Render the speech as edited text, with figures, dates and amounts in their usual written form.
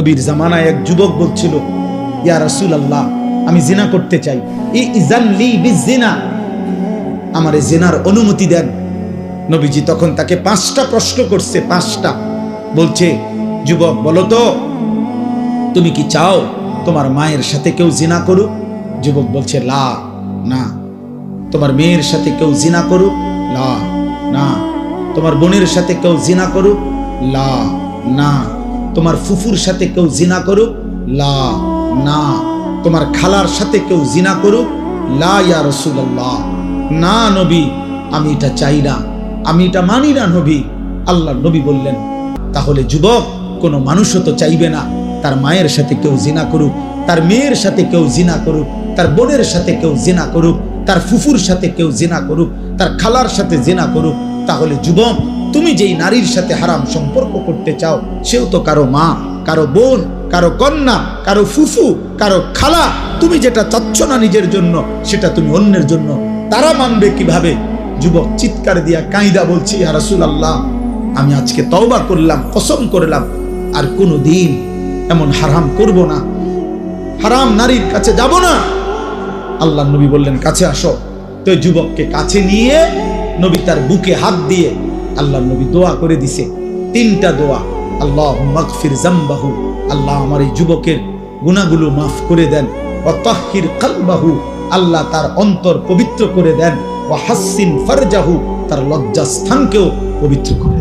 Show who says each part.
Speaker 1: নবীর জামানায় এক যুবক বলছিল, ইয়া রাসূলুল্লাহ, আমি জিনা করতে চাই, ইযান লি বিজিনা, আমারে জিনার অনুমতি দেন। নবীজি তখন তাকে 5টা প্রশ্ন করছে, 5টা। বলছে, যুবক বলো তো, তুমি কি চাও তোমার মায়ের সাথে কেউ জিনা করুক? যুবক বলছে, লা, না। তোমার মেয়ের সাথে কেউ জিনা করুক? লা, না। তোমার বোনের সাথে কেউ জিনা করুক? লা, না। তোমার ফুফুর সাথে কেউ জিনা করুক? লা, না। তোমার খালার সাথে কেউ জিনা করুক? লা ইয়া রাসূলুল্লাহ, না নবী, আমি এটা চাই না, আমি এটা মানি না নবী। আল্লাহর নবী বললেন, তাহলে যুবক, কোনো মানুষও তো চাইবে না তার মায়ের সাথে কেউ জিনা করুক, তার মেয়ের সাথে কেউ জিনা করুক, তার বোনের সাথে কেউ জিনা করুক, তার ফুফুর সাথে কেউ জিনা করুক, তার খালার সাথে জিনা করুক। তাহলে যুবক, তুমি যেই নারীর সাথে হারাম সম্পর্ক করতে চাও, সেও তো কারো মা, কারো বোন, কারো কন্যা, কারো ফুফু, কারো খালা। তুমি যেটা চাচ্ছ না নিজের জন্য, সেটা তুমি অন্যের জন্য। তারা মানবে কিভাবে? যুবক চিৎকার দিয়া কাঁইদা বলছি, ইয়া রাসূলুল্লাহ, আমি আজকে তওবা করলাম, কসম করলাম, আর কোনোদিন এমন হারাম করব না, হারাম নারীর কাছে যাব না। আল্লাহর নবী বললেন, কাছে আসো। তো যুবককে কাছে নিয়ে নবী তার বুকে হাত দিয়ে আল্লাহর নবী দোয়া করে দিছে, 3টা দোয়া। আল্লাহুম্মা গফির যামবাহু, আল্লাহ আমার এই যুবকের গুনাহগুলো মাফ করে দেন। ওয়া তাহহির কলবাহু, আল্লাহ তার অন্তর পবিত্র করে দেন। ওয়া হাসসিন ফারজাহু, তার লজ্জাস্থানকেও পবিত্র করে দেন।